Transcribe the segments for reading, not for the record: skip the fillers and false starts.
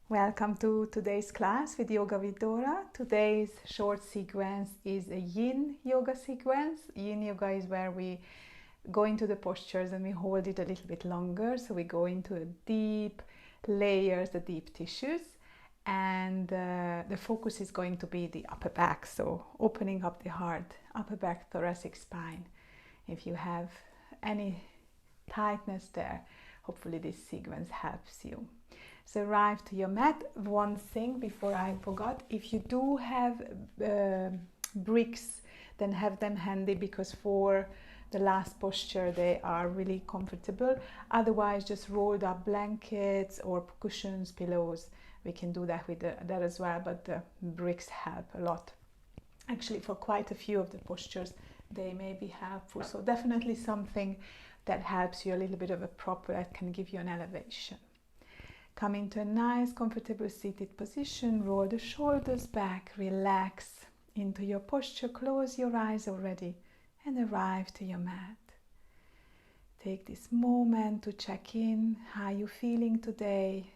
Welcome to today's class with Yoga with Dora. Today's short sequence is a Yin Yoga sequence. Yin Yoga is where we go into the postures and we hold it a little bit longer. So we go into the deep layers, the deep tissues, and the focus is going to be the upper back. So opening up the heart, upper back, thoracic spine. If you have any tightness there, hopefully this sequence helps you. So arrive to your mat. One thing before I forgot, if you do have bricks, then have them handy, because for the last posture they are really comfortable. Otherwise, just rolled up blankets or cushions, pillows. We can do that with that as well, but the bricks help a lot. Actually, for quite a few of the postures, they may be helpful. So definitely something that helps you, a little bit of a prop that can give you an elevation. Come into a nice, comfortable seated position. Roll the shoulders back. Relax into your posture. Close your eyes already and arrive to your mat. Take this moment to check in. How are you feeling today?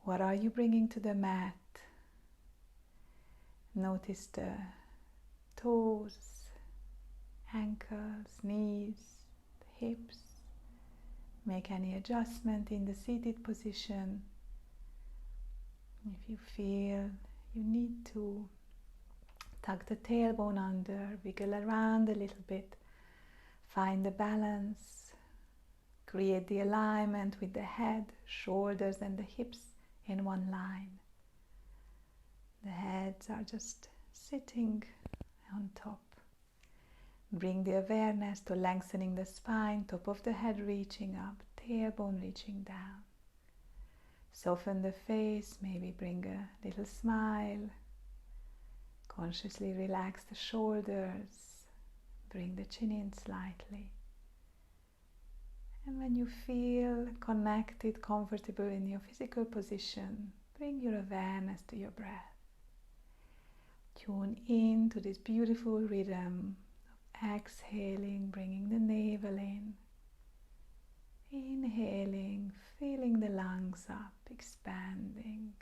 What are you bringing to the mat? Notice the toes, ankles, knees, the hips. Make any adjustment in the seated position. If you feel you need to, tuck the tailbone under, wiggle around a little bit, find the balance, create the alignment with the head, shoulders and the hips in one line. The heads are just sitting on top. Bring the awareness to lengthening the spine, top of the head reaching up, tailbone reaching down. Soften the face, maybe bring a little smile. Consciously relax the shoulders, bring the chin in slightly. And when you feel connected, comfortable in your physical position, bring your awareness to your breath. Tune in to this beautiful rhythm. Exhaling, bringing the navel in. Inhaling, filling the lungs up, expanding.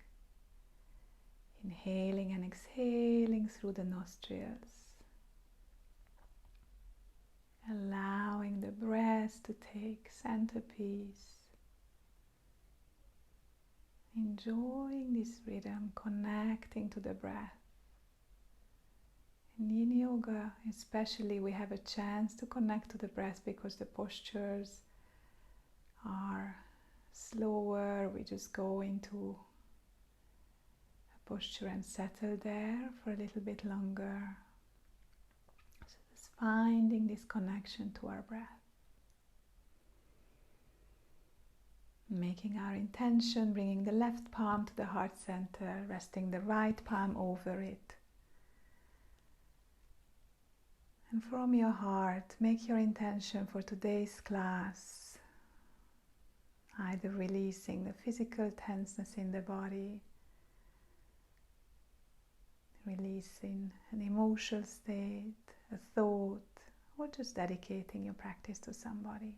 Inhaling and exhaling through the nostrils. Allowing the breath to take centerpiece. Enjoying this rhythm, connecting to the breath. In Yin Yoga, especially, we have a chance to connect to the breath because the postures are slower. We just go into a posture and settle there for a little bit longer. So just finding this connection to our breath. Making our intention, bringing the left palm to the heart center, resting the right palm over it. And from your heart, make your intention for today's class, either releasing the physical tenseness in the body, releasing an emotional state, a thought, or just dedicating your practice to somebody.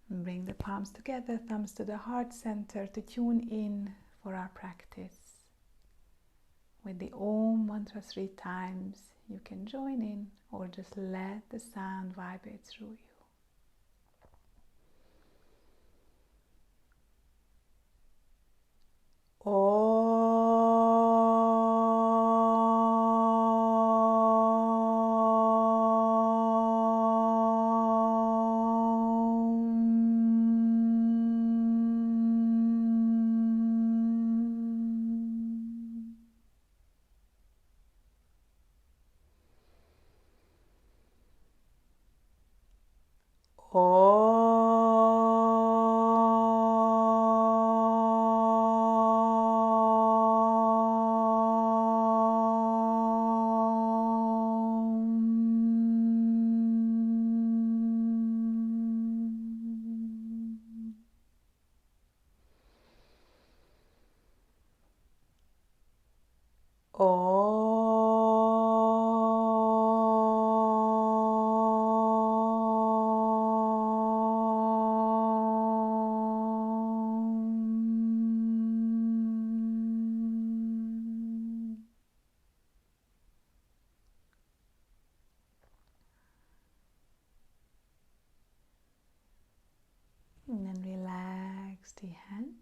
And bring the palms together, thumbs to the heart center to tune in for our practice. With the Om mantra 3 times, you can join in or just let the sound vibrate through you. the hands.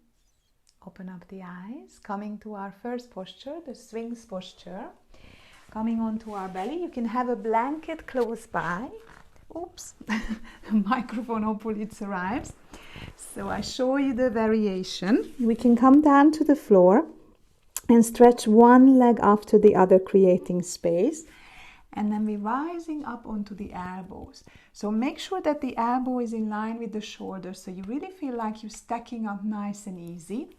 Open up the eyes. Coming to our first posture, the Sphinx posture. Coming onto our belly. You can have a blanket close by. Oops, microphone, hopefully it arrives. So I show you the variation. We can come down to the floor and stretch one leg after the other, creating space. And then we're rising up onto the elbows. So make sure that the elbow is in line with the shoulder, so you really feel like you're stacking up nice and easy.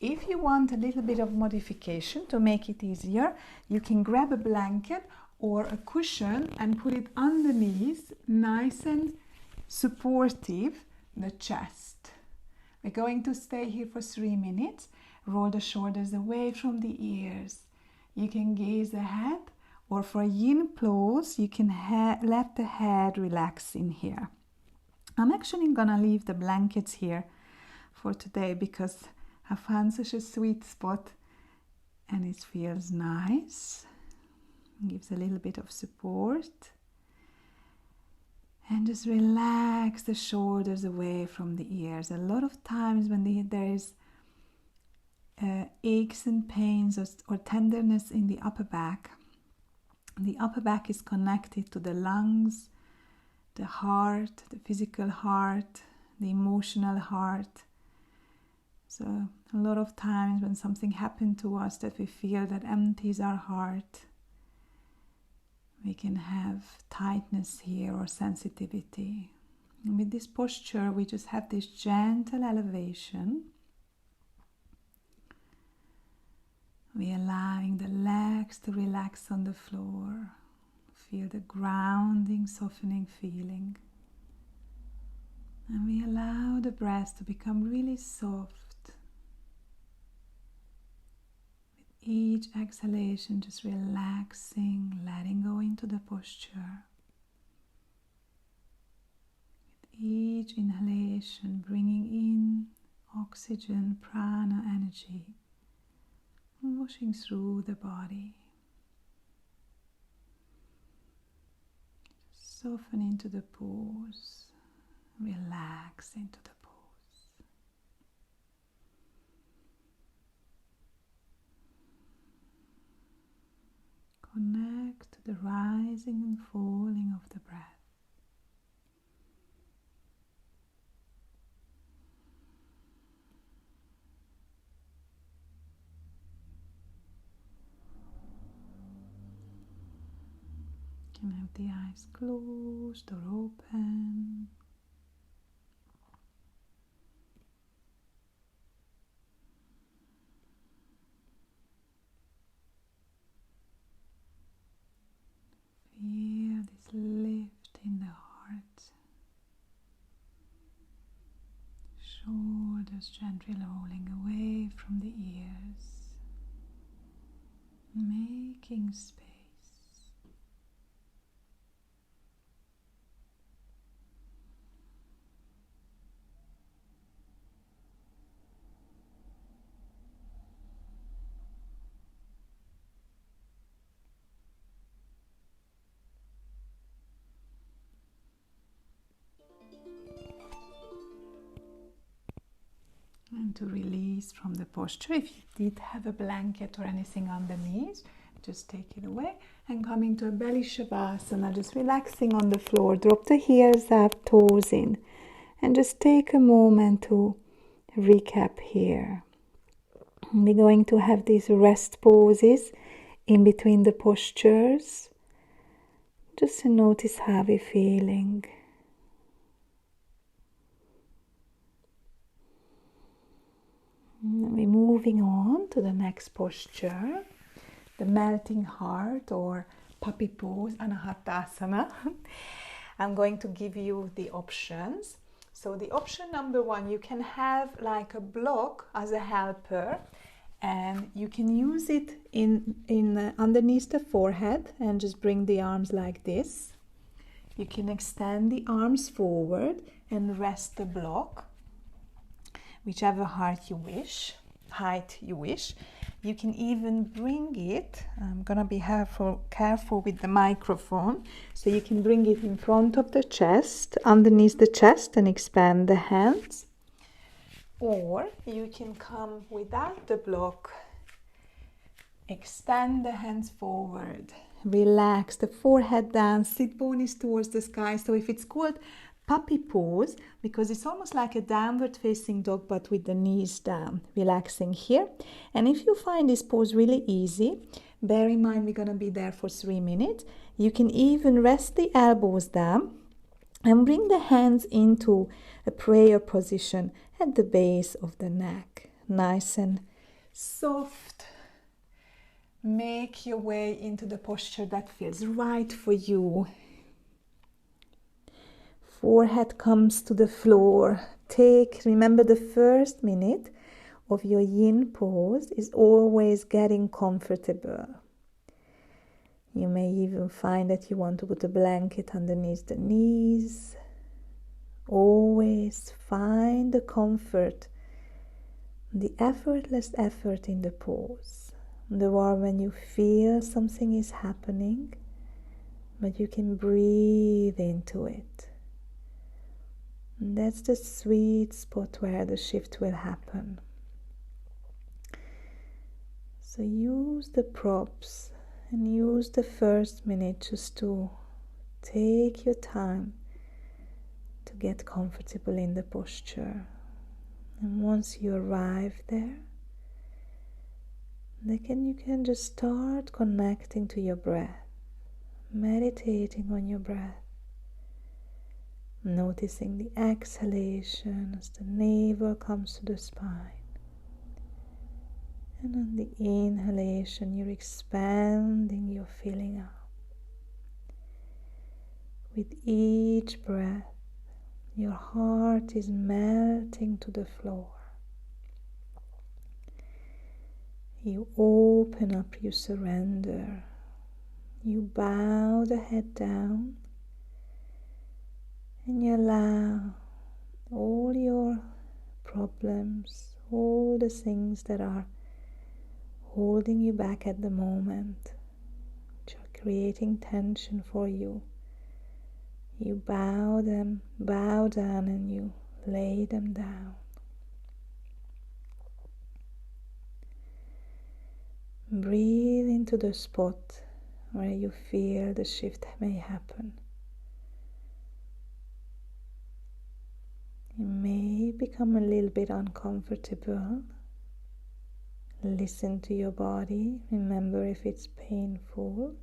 If you want a little bit of modification to make it easier, you can grab a blanket or a cushion and put it underneath, nice and supportive, the chest. We're going to stay here for 3 minutes. Roll the shoulders away from the ears. You can gaze ahead, or for a yin pose, you can let the head relax in here. I'm actually gonna leave the blankets here for today because I found such a sweet spot and it feels nice. Gives a little bit of support. And just relax the shoulders away from the ears. A lot of times when there is aches and pains or tenderness in the upper back is connected to the lungs, the heart, the physical heart, the emotional heart. So a lot of times when something happened to us that we feel that empties our heart, we can have tightness here or sensitivity. And with this posture, we just have this gentle elevation. We're allowing the legs to relax on the floor. Feel the grounding, softening feeling. And we allow the breath to become really soft. With each exhalation, just relaxing, letting go into the posture. With each inhalation, bringing in oxygen, prana energy, washing through the body. Soften into the pose. Relax into the pose. Connect to the rising and falling of the breath. You can have the eyes closed or open. Feel this lift in the heart. Shoulders gently rolling away from the ears. Making space. And to release from the posture, if you did have a blanket or anything underneath, just take it away. And coming to a belly shavasana, just relaxing on the floor. Drop the heels up, toes in. And just take a moment to recap here. We're going to have these rest poses in between the postures. Just to notice how we're feeling. And we're moving on to the next posture, the melting heart or puppy pose, anahatasana. I'm going to give you the options. So the option number 1, you can have like a block as a helper, and you can use it in underneath the forehead and just bring the arms like this. You can extend the arms forward and rest the block. Whichever height you wish. You can even bring it, I'm gonna be careful with the microphone, so you can bring it in front of the chest, underneath the chest, and expand the hands. Or you can come without the block, extend the hands forward, relax the forehead down, sit bone is towards the sky. So if it's called puppy pose, because it's almost like a downward facing dog but with the knees down, relaxing here. And if you find this pose really easy, bear in mind we're going to be there for 3 minutes. You can even rest the elbows down and bring the hands into a prayer position at the base of the neck. Nice and soft. Make your way into the posture that feels right for you. Forehead comes to the floor. Remember the first minute of your yin pose is always getting comfortable. You may even find that you want to put a blanket underneath the knees. Always find the comfort, the effortless effort in the pose. The one when you feel something is happening, but you can breathe into it. And that's the sweet spot where the shift will happen. So use the props and use the first minute just to take your time to get comfortable in the posture. And once you arrive there, you can just start connecting to your breath, meditating on your breath, noticing the exhalation as the navel comes to the spine. And on the inhalation, you're expanding, you're filling up. With each breath, your heart is melting to the floor. You open up, you surrender. You bow the head down and you allow all your problems, all the things that are holding you back at the moment, which are creating tension for you. You bow down and you lay them down. Breathe into the spot where you feel the shift may happen. You may become a little bit uncomfortable. Listen to your body. Remember if it's painful.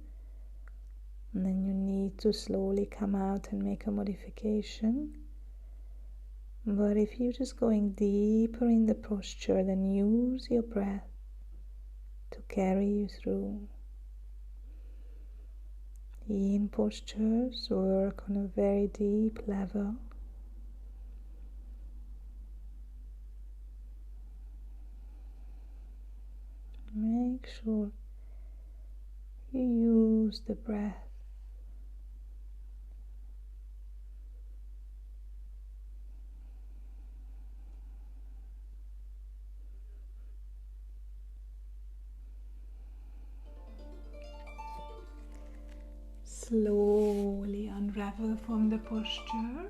And then you need to slowly come out and make a modification. But if you're just going deeper in the posture, then use your breath to carry you through. Yin postures work on a very deep level. Make sure you use the breath. Slowly unravel from the posture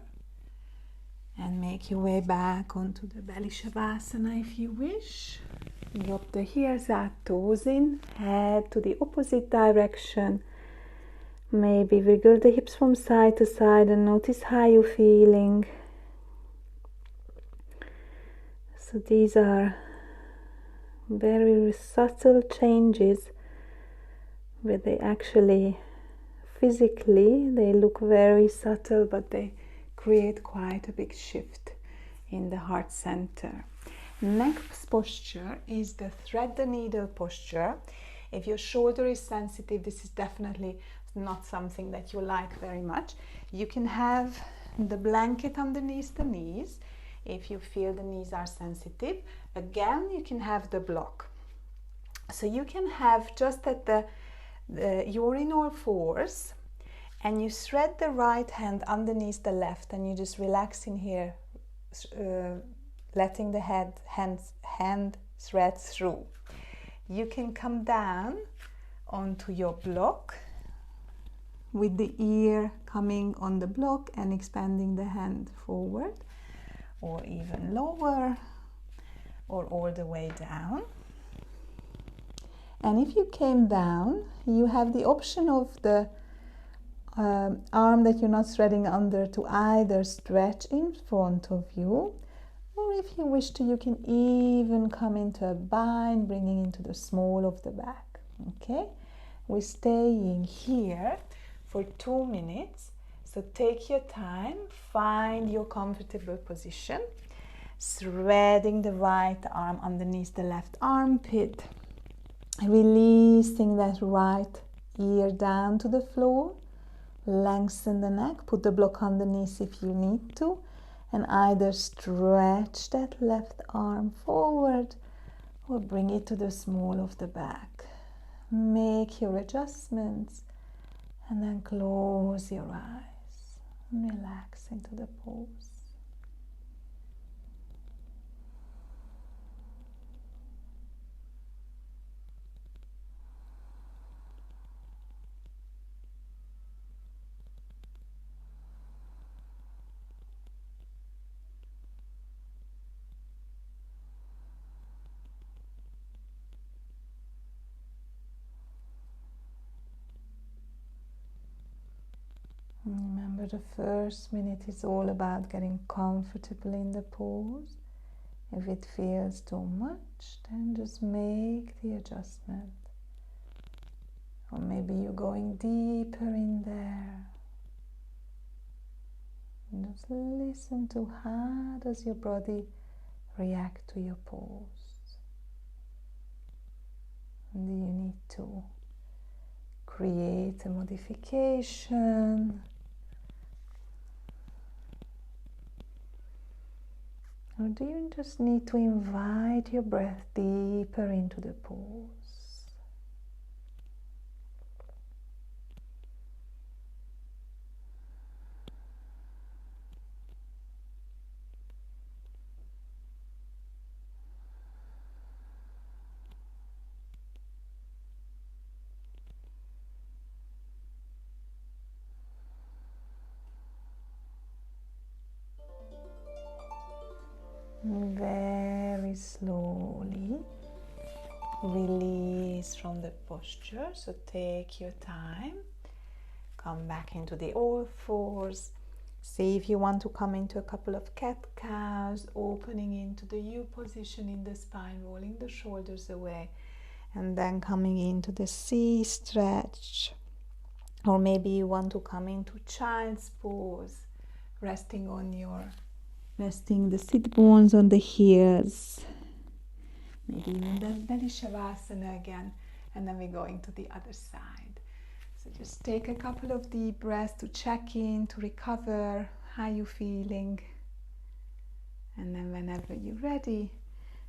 and make your way back onto the belly shavasana if you wish. Drop the heels out, toes in, head to the opposite direction. Maybe wiggle the hips from side to side and notice how you're feeling. So these are very subtle changes, but they actually physically they look very subtle, but they create quite a big shift in the heart center. Next posture is the thread the needle posture. If your shoulder is sensitive, this is definitely not something that you like very much. You can have the blanket underneath the knees if you feel the knees are sensitive. Again, you can have the block. So you can have just at the you're in all fours and you thread the right hand underneath the left and you just relax in here, letting the hand thread through. You can come down onto your block with the ear coming on the block and expanding the hand forward, or even lower or all the way down. And if you came down, you have the option of the arm that you're not threading under to either stretch in front of you, or if you wish to, you can even come into a bind, bringing into the small of the back. Okay, we're staying here for 2 minutes, so take your time, find your comfortable position, threading the right arm underneath the left armpit, releasing that right ear down to the floor. Lengthen the neck, put the block underneath if you need to, and either stretch that left arm forward or bring it to the small of the back. Make your adjustments and then close your eyes and relax into the pose. Remember, the first minute is all about getting comfortable in the pose. If it feels too much, then just make the adjustment. Or maybe you're going deeper in there. And just listen to how does your body react to your pose. And do you need to create a modification? Or do you just need to invite your breath deeper into the pose? Very slowly release from the posture, so take your time. Come back into the all fours. See if you want to come into a couple of cat-cows, opening into the U position in the spine, rolling the shoulders away, and then coming into the C stretch. Or maybe you want to come into child's pose, resting the sit bones on the heels. Maybe even the belly shavasana again, and then we're going to the other side. So just take a couple of deep breaths to check in, to recover how you're feeling. And then whenever you're ready,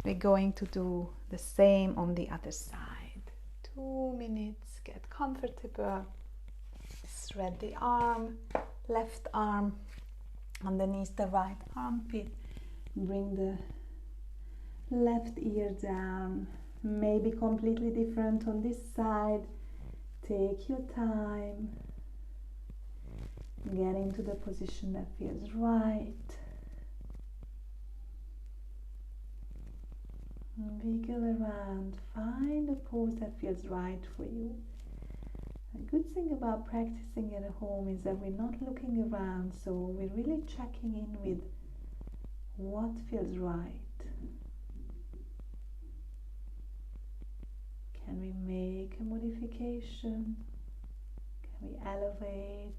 we're going to do the same on the other side. 2 minutes, get comfortable. Thread the arm, left arm underneath the right armpit. Bring the left ear down, maybe completely different on this side. Take your time, get into the position that feels right. Wiggle around, find a pose that feels right for you. A good thing about practicing at home is that we're not looking around, so we're really checking in with what feels right. Can we make a modification? Can we elevate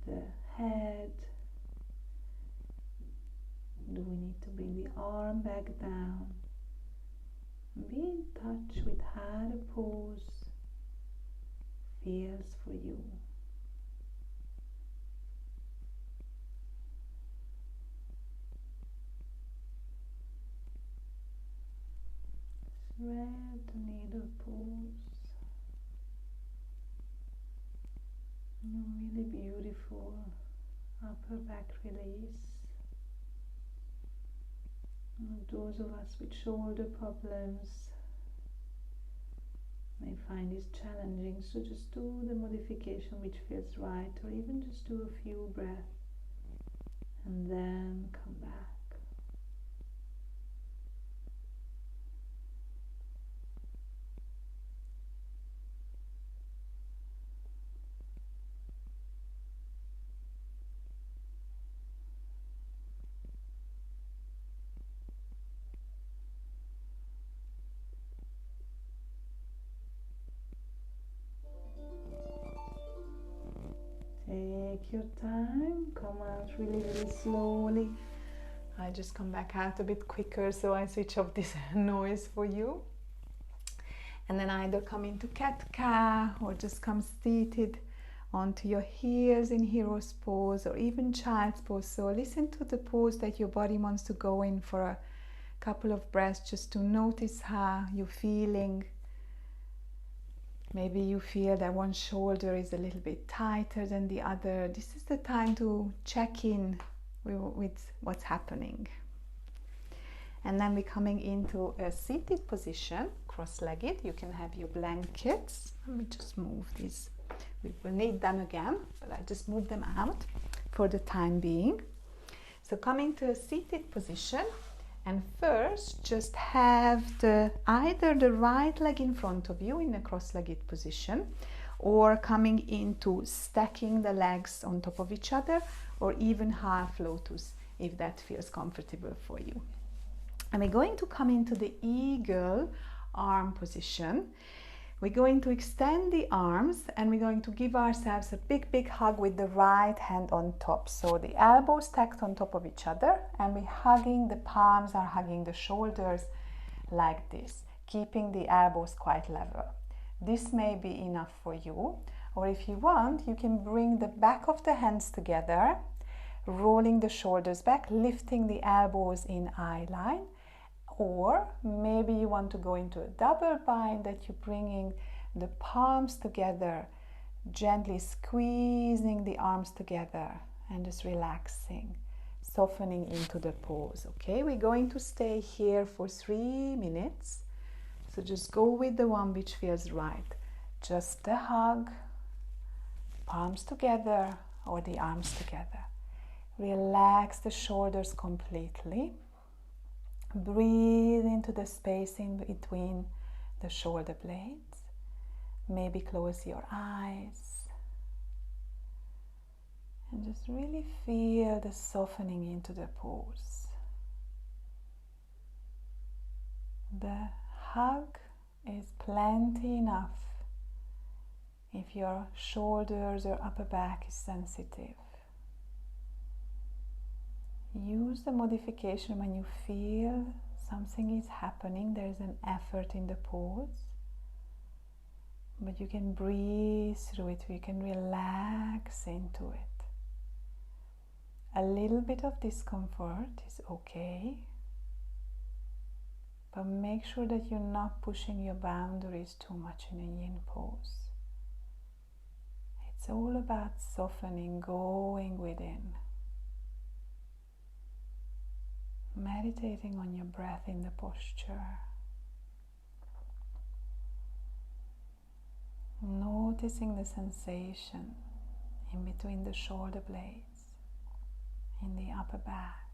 the head? Do we need to bring the arm back down? Be in touch with how the pose feels for you. Thread the needle pose. A really beautiful upper back release. And those of us with shoulder problems may find this challenging, so just do the modification which feels right, or even just do a few breaths and then come back. Take your time, come out really, really slowly. I just come back out a bit quicker, so I switch off this noise for you. And then either come into cat-cow or just come seated onto your heels in hero's pose or even child's pose. So listen to the pose that your body wants to go in for a couple of breaths, just to notice how you're feeling. Maybe you feel that one shoulder is a little bit tighter than the other. This is the time to check in with what's happening. And then we're coming into a seated position, cross-legged. You can have your blankets. Let me just move these. We will need them again, but I just move them out for the time being. So coming to a seated position, and first just have either the right leg in front of you in a cross-legged position, or coming into stacking the legs on top of each other, or even half lotus if that feels comfortable for you. And we're going to come into the eagle arm position. We're going to extend the arms and we're going to give ourselves a big hug with the right hand on top. So the elbows stacked on top of each other, and we're hugging, the palms are hugging the shoulders like this, keeping the elbows quite level. This may be enough for you, or if you want, you can bring the back of the hands together, rolling the shoulders back, lifting the elbows in eye line. Or maybe you want to go into a double bind, that you're bringing the palms together, gently squeezing the arms together and just relaxing, softening into the pose. Okay, we're going to stay here for 3 minutes. So just go with the one which feels right. Just a hug, palms together or the arms together. Relax the shoulders completely. Breathe into the space in between the shoulder blades. Maybe close your eyes and just really feel the softening into the pose. The hug is plenty enough if your shoulders or upper back is sensitive. Use the modification when you feel something is happening, there is an effort in the pose, but you can breathe through it, you can relax into it. A little bit of discomfort is okay, but make sure that you're not pushing your boundaries too much in a yin pose. It's all about softening, going within. Meditating on your breath in the posture. Noticing the sensation in between the shoulder blades, in the upper back.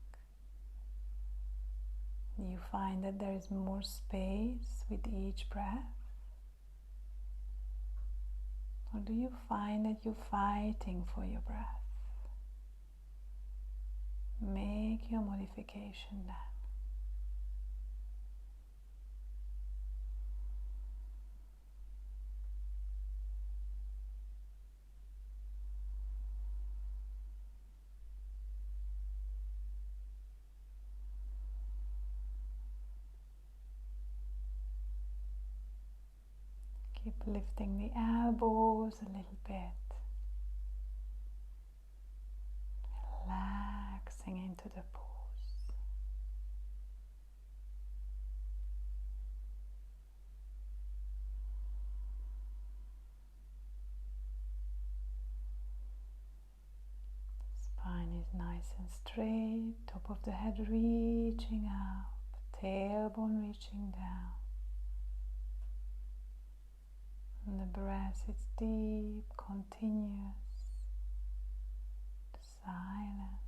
Do you find that there is more space with each breath? Or do you find that you're fighting for your breath? Make your modification then. Keep lifting the elbows a little bit. Relaxing into the pose. Spine is nice and straight, top of the head reaching up, tailbone reaching down. And the breath is deep, continuous, silent.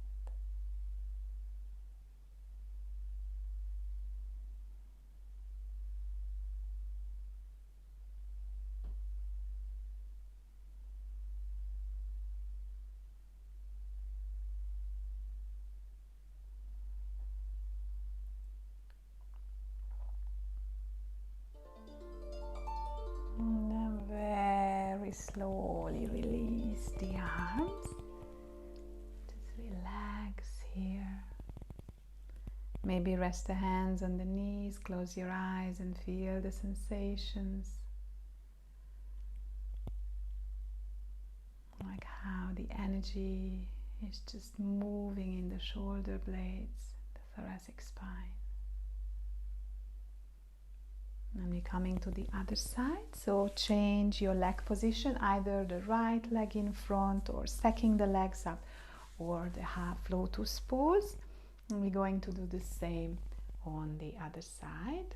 And then very slowly release the arms. Maybe rest the hands on the knees, close your eyes and feel the sensations. Like how the energy is just moving in the shoulder blades, the thoracic spine. And we're coming to the other side, so change your leg position, either the right leg in front or stacking the legs up, or the half lotus pose. And we're going to do the same on the other side.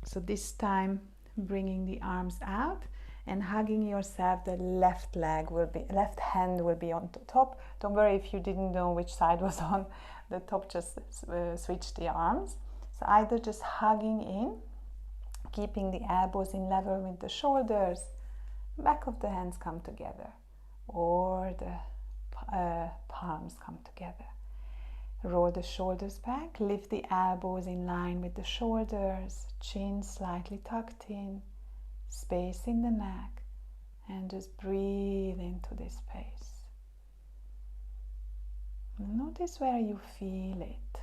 So this time bringing the arms out and hugging yourself. The left hand will be on the top. Don't worry if you didn't know which side was on the top, just switch the arms. So either just hugging in, keeping the elbows in level with the shoulders, back of the hands come together, or the palms come together. Roll the shoulders back, lift the elbows in line with the shoulders, chin slightly tucked in, space in the neck, and just breathe into this space. Notice where you feel it.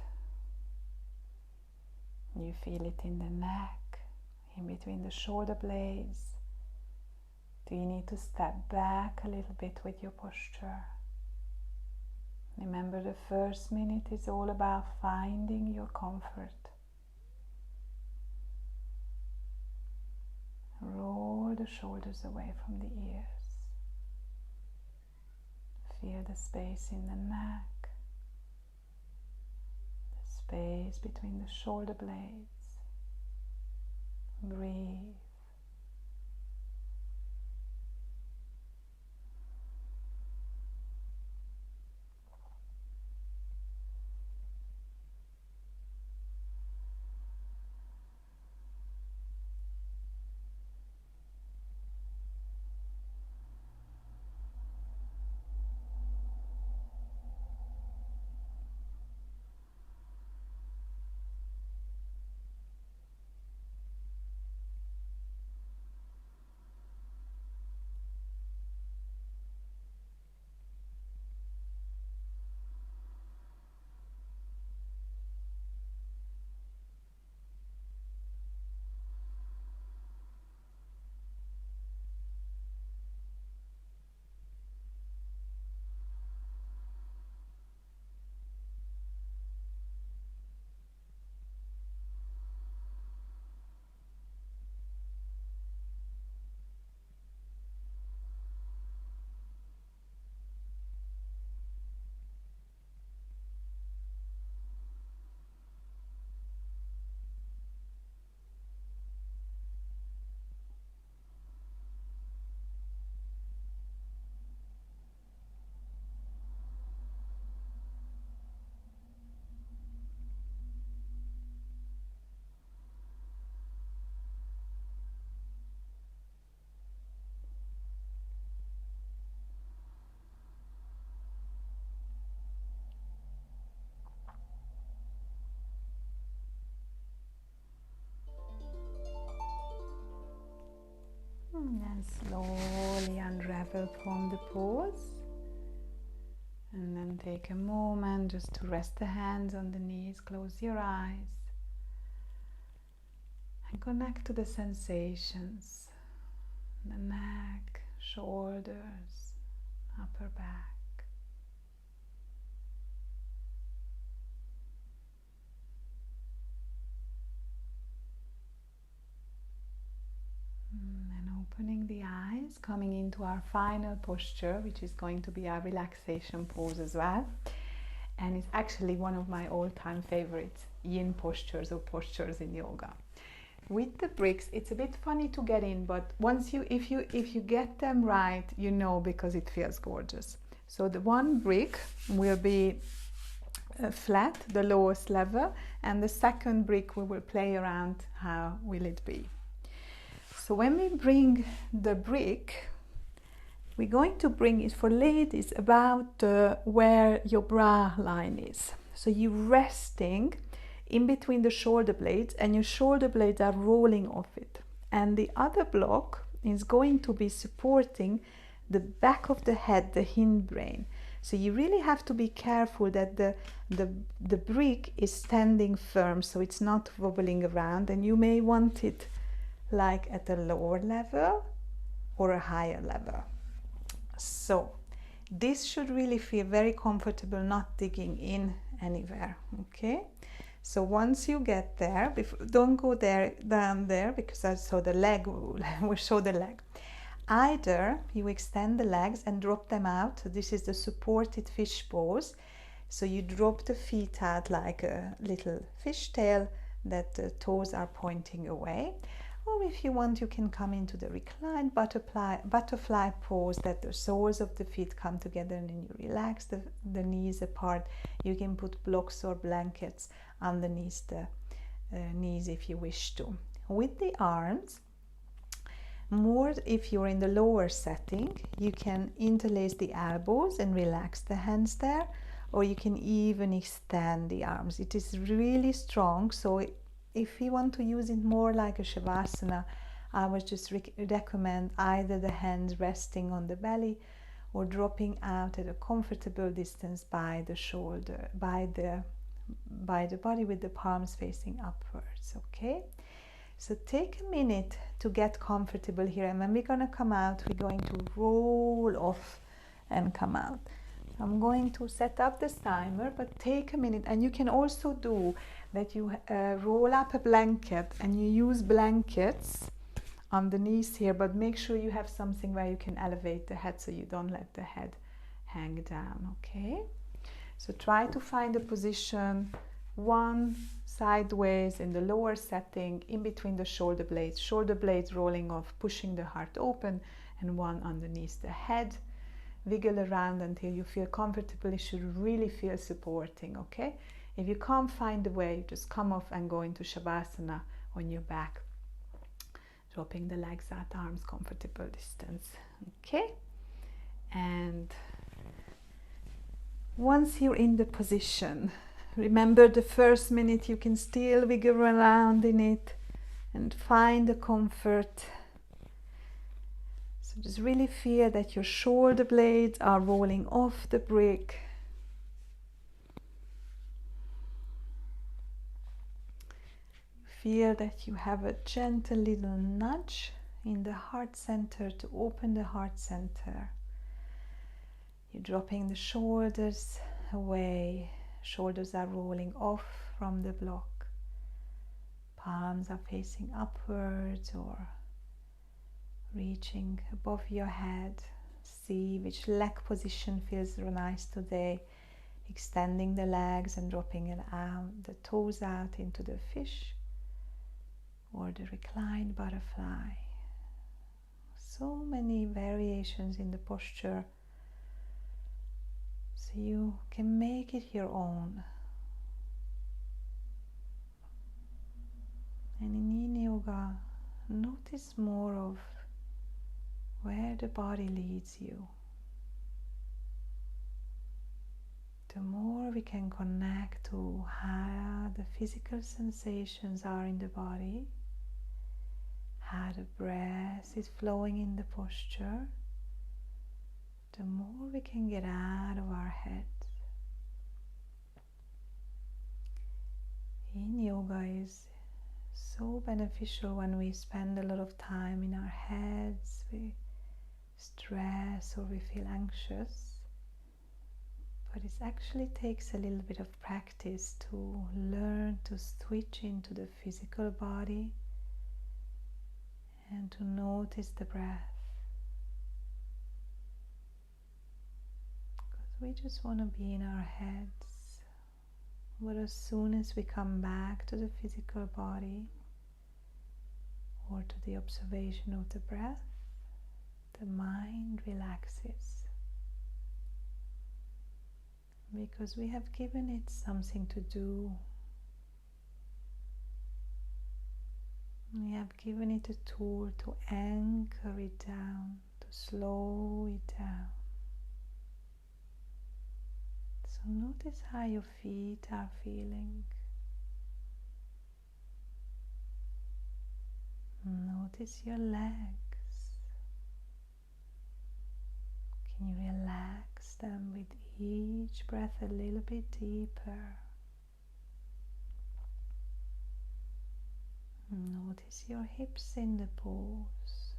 You feel it in the neck, in between the shoulder blades. Do you need to step back a little bit with your posture? Remember, the first minute is all about finding your comfort. Roll the shoulders away from the ears. Feel the space in the neck, the space between the shoulder blades. Breathe. And then slowly unravel from the pose. And then take a moment just to rest the hands on the knees, close your eyes, and connect to the sensations, the neck, shoulders, upper back. Opening the eyes, coming into our final posture, which is going to be our relaxation pose as well. And it's actually one of my all-time favorites, yin postures or postures in yoga. With the bricks, it's a bit funny to get in, but once if you get them right, you know, because it feels gorgeous. So the one brick will be flat, the lowest level, and the second brick we will play around how will it be. So when we bring the brick, we're going to bring it for ladies about where your bra line is. So you're resting in between the shoulder blades, and your shoulder blades are rolling off it. And the other block is going to be supporting the back of the head, the hindbrain. So you really have to be careful that the brick is standing firm, so it's not wobbling around, and you may want it like at a lower level or a higher level. So this should really feel very comfortable, not digging in anywhere. Okay, so once you get there, don't go down there, because I saw the leg will show the leg. Either you extend the legs and drop them out. So this is the supported fish pose. So you drop the feet out like a little fishtail, that the toes are pointing away. Or if you want, you can come into the reclined butterfly pose, that the soles of the feet come together and then you relax the knees apart. You can put blocks or blankets underneath the knees if you wish to. With the arms, more if you're in the lower setting, you can interlace the elbows and relax the hands there, or you can even extend the arms. It is really strong, so if you want to use it more like a Shavasana, I would just recommend either the hands resting on the belly or dropping out at a comfortable distance by the shoulder, by the body, with the palms facing upwards. Okay, so take a minute to get comfortable here, and when we're going to come out, we're going to roll off and come out. I'm going to set up this timer, but take a minute, and you can also do that. You roll up a blanket and you use blankets underneath here, but make sure you have something where you can elevate the head so you don't let the head hang down. Okay, so try to find a position, one sideways in the lower setting, in between the shoulder blades rolling off, pushing the heart open, and one underneath the head. Wiggle around until you feel comfortable. It should really feel supporting. Okay, if you can't find a way, just come off and go into Shavasana on your back, dropping the legs out, arms comfortable distance. Okay, and once you're in the position, remember the first minute you can still wiggle around in it and find the comfort. So just really feel that your shoulder blades are rolling off the brick. Feel that you have a gentle little nudge in the heart center to open the heart center. You're dropping the shoulders away. Shoulders are rolling off from the block. Palms are facing upwards or reaching above your head. See which leg position feels nice today. Extending the legs and dropping it out, the toes out into the fish or the reclined butterfly. So many variations in the posture, so you can make it your own. And in Yin Yoga, notice more of where the body leads you. The more we can connect to how the physical sensations are in the body, how the breath is flowing in the posture, the more we can get out of our heads. Yin Yoga is so beneficial when we spend a lot of time in our heads, we stress or we feel anxious. But it actually takes a little bit of practice to learn to switch into the physical body and to notice the breath. Because we just want to be in our heads. But as soon as we come back to the physical body or to the observation of the breath, the mind relaxes. Because we have given it something to do. We have given it a tool to anchor it down, to slow it down. So notice how your feet are feeling. Notice your legs. Can you relax them with each breath a little bit deeper. Notice your hips in the pose.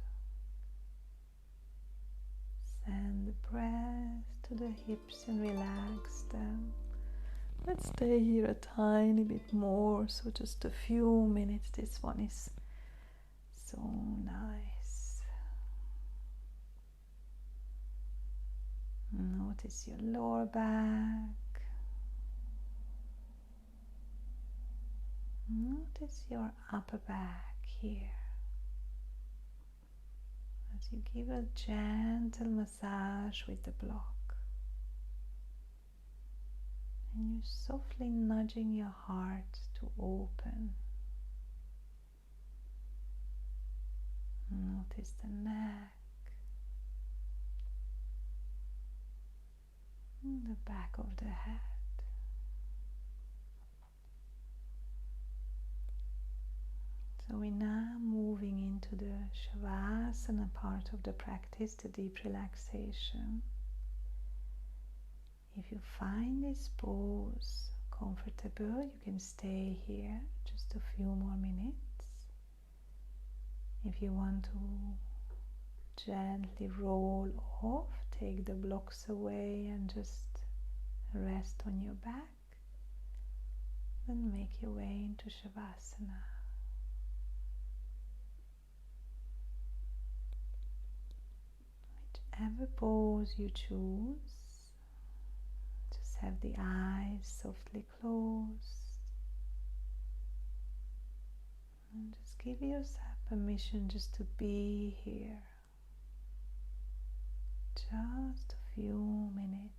Send the breath to the hips and relax them. Let's stay here a tiny bit more, so just a few minutes. This one is so nice. Notice your lower back. Notice your upper back here. As you give a gentle massage with the block. And you're softly nudging your heart to open. Notice the neck. And the back of the head. So we're now moving into the Shavasana part of the practice, the deep relaxation. If you find this pose comfortable, you can stay here just a few more minutes. If you want to gently roll off, take the blocks away and just rest on your back, then make your way into Shavasana. Whichever pose you choose, just have the eyes softly closed and just give yourself permission just to be here. Just a few minutes.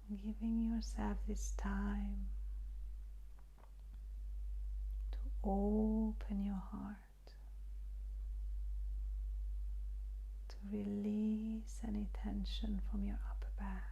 Giving yourself this time to open your heart. Release any tension from your upper back.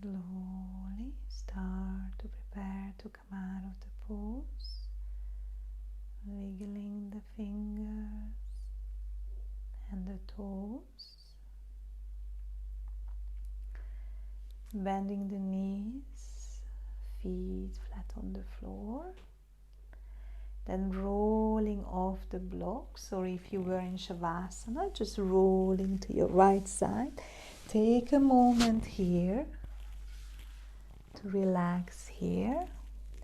Slowly start to prepare to come out of the pose, wiggling the fingers and the toes, bending the knees, feet flat on the floor, then rolling off the blocks, or if you were in Shavasana, just rolling to your right side. Take a moment here to relax here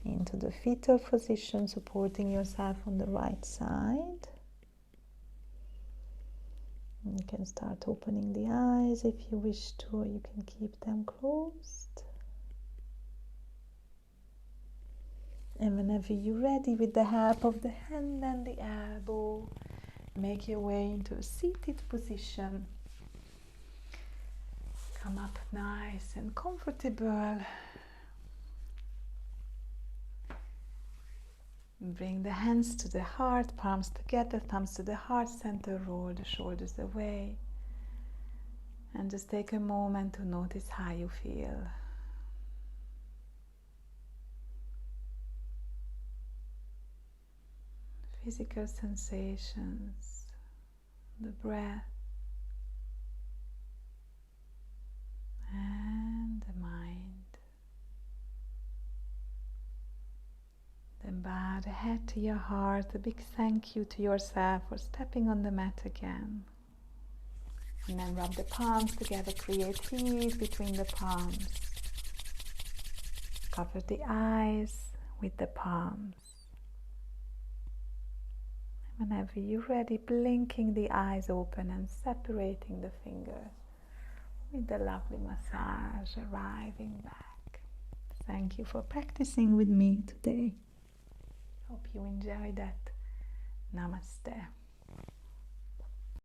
into the fetal position, supporting yourself on the right side. You can start opening the eyes if you wish to, or you can keep them closed. And whenever you're ready, with the help of the hand and the elbow, make your way into a seated position. Come up nice and comfortable. Bring the hands to the heart, palms together, thumbs to the heart center, roll the shoulders away. And just take a moment to notice how you feel. Physical sensations, the breath, and the mind. The the head to your heart, a big thank you to yourself for stepping on the mat again. And then rub the palms together, create peace between the palms. Cover the eyes with the palms. Whenever you're ready, blinking the eyes open and separating the fingers with the lovely massage arriving back. Thank you for practicing with me today. Hope you enjoyed that. Namaste.